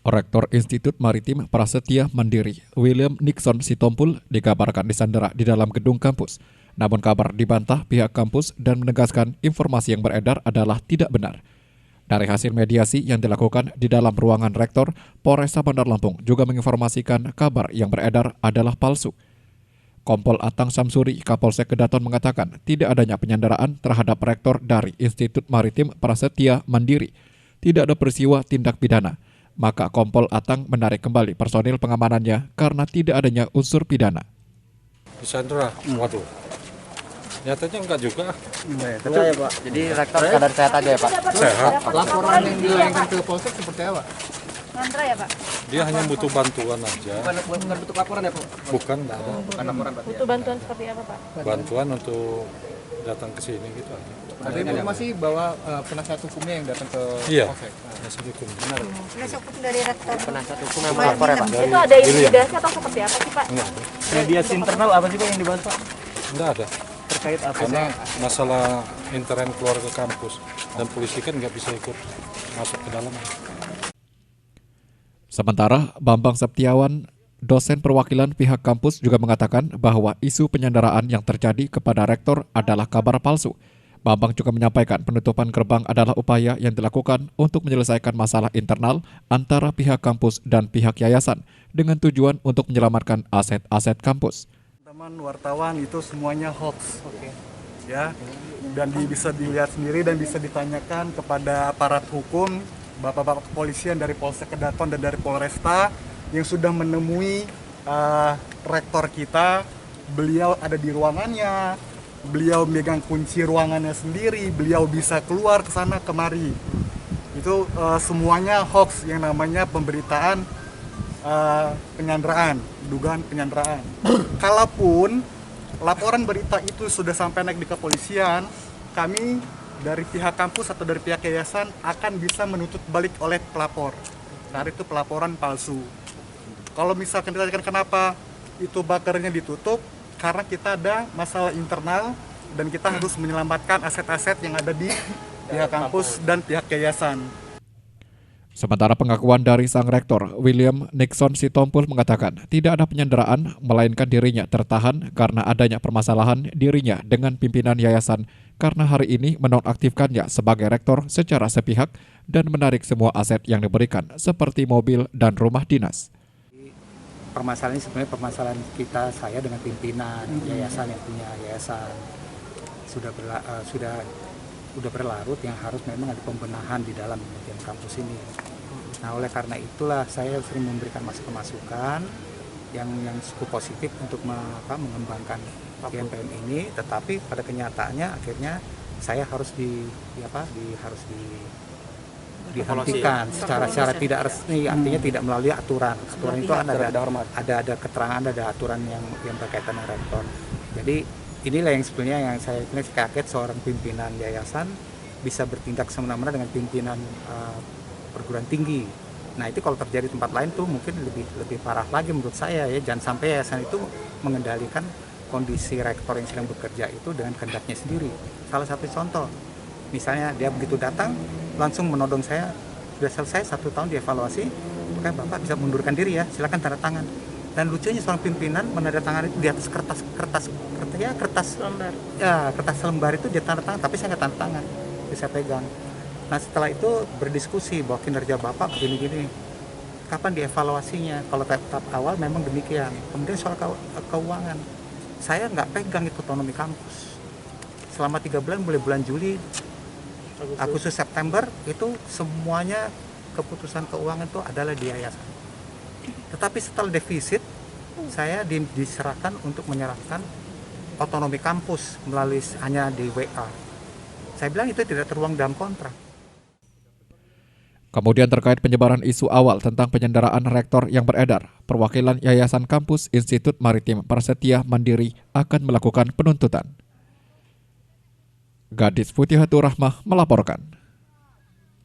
Rektor Institut Maritim Prasetya Mandiri, William Nixon Sitompul, dikabarkan disandera di dalam gedung kampus. Namun kabar dibantah pihak kampus dan menegaskan informasi yang beredar adalah tidak benar. Dari hasil mediasi yang dilakukan di dalam ruangan rektor, Polresta Bandar Lampung juga menginformasikan kabar yang beredar adalah palsu. Kompol Atang Samsuri, Kapolsek Kedaton mengatakan tidak adanya penyanderaan terhadap rektor dari Institut Maritim Prasetya Mandiri. Tidak ada peristiwa tindak pidana. Maka Kompol Atang menarik kembali personil pengamanannya karena tidak adanya unsur pidana. Disandera, waduh. Nyatanya enggak juga. Enggak ya Pak, jadi rektor kadar sehat aja ya Pak? Sehat. Laporan yang dilayangkan ke Polsek seperti apa? Ngantra ya Pak? Dia hanya butuh bantuan aja. Bukan bentuk laporan ya Pak? Bukan, enggak ada. Bukan laporan berarti ya? Butuh bantuan seperti apa Pak? Bantuan untuk datang ke sini gitu aja. Ada informasi bahwa penasihat hukumnya yang datang ke Iya. Polsek. Penasihat hukum. Penasihat hukum dari rektor. Penasihat hukum yang melapor ya Pak? Itu ada intimidasi atau seperti apa sih Pak? Enggak ada. Mediasi internal apa sih Pak yang dibahas Pak? Enggak ada. Terkait apa? Karena masalah intern keluarga kampus dan polisi kan nggak bisa ikut masuk ke dalam. Sementara Bambang Septiawan, dosen perwakilan pihak kampus juga mengatakan bahwa isu penyanderaan yang terjadi kepada rektor adalah kabar palsu. Bambang juga menyampaikan penutupan gerbang adalah upaya yang dilakukan untuk menyelesaikan masalah internal antara pihak kampus dan pihak yayasan dengan tujuan untuk menyelamatkan aset-aset kampus. Teman wartawan itu semuanya hoax, ya, dan bisa dilihat sendiri dan bisa ditanyakan kepada aparat hukum, bapak-bapak kepolisian dari Polsek Kedaton dan dari Polresta yang sudah menemui rektor kita. Beliau ada di ruangannya, beliau memegang kunci ruangannya sendiri, beliau bisa keluar ke sana kemari. Itu semuanya hoax yang namanya pemberitaan penyanderaan, dugaan penyanderaan. Kalaupun laporan berita itu sudah sampai naik di kepolisian, kami dari pihak kampus atau dari pihak yayasan akan bisa menuntut balik oleh pelapor. Karena itu pelaporan palsu. Kalau misalkan ditanyakan kenapa itu bakarnya ditutup, karena kita ada masalah internal dan kita harus menyelamatkan aset-aset yang ada di pihak kampus dan pihak yayasan. Sementara pengakuan dari sang rektor, William Nixon Sitompul mengatakan tidak ada penyanderaan, melainkan dirinya tertahan karena adanya permasalahan dirinya dengan pimpinan yayasan karena hari ini menonaktifkannya sebagai rektor secara sepihak dan menarik semua aset yang diberikan seperti mobil dan rumah dinas. Permasalahan ini sebenarnya permasalahan saya dengan pimpinan yayasan yang punya yayasan sudah berlarut yang harus memang ada pembenahan di dalam bagian kampus ini. Nah, oleh karena itulah saya sering memberikan masukan yang cukup positif untuk mengembangkan GMPM ini, tetapi pada kenyataannya akhirnya saya harus dihentikan secara tidak resmi, artinya tidak melalui aturan. Aturan itu kan ada keterangan, ada aturan yang berkaitan dengan rektor. Jadi inilah yang sebenarnya yang saya kaget, seorang pimpinan yayasan bisa bertindak semena-mena dengan pimpinan perguruan tinggi. Nah, itu kalau terjadi di tempat lain tuh mungkin lebih parah lagi menurut saya ya. Jangan sampai yayasan itu mengendalikan kondisi rektor yang sedang bekerja itu dengan kehendaknya sendiri. Salah satu contoh, misalnya dia begitu datang langsung menodong saya, sudah selesai 1 tahun dievaluasi, maka Bapak bisa mundurkan diri ya, silakan tanda tangan. Dan lucunya seorang pimpinan menandatangani itu di atas kertas lembar itu dia tanda tangan, tapi saya nggak tanda tangan, bisa pegang. Nah, setelah itu berdiskusi bahwa kinerja Bapak begini-gini, kapan dievaluasinya? Kalau tahap awal memang demikian. Kemudian soal keuangan, saya nggak pegang itu otonomi kampus. Selama 3 bulan, mulai bulan Juli, Agustus, September, itu semuanya keputusan keuangan itu adalah di yayasan. Tetapi setelah defisit, saya diserahkan untuk menyerahkan otonomi kampus melalui hanya di WA. Saya bilang itu tidak tertuang dalam kontrak. Kemudian terkait penyebaran isu awal tentang penyanderaan rektor yang beredar, perwakilan Yayasan Kampus Institut Maritim Prasetya Mandiri akan melakukan penuntutan. Gadis Putih Hatu Rahmah melaporkan.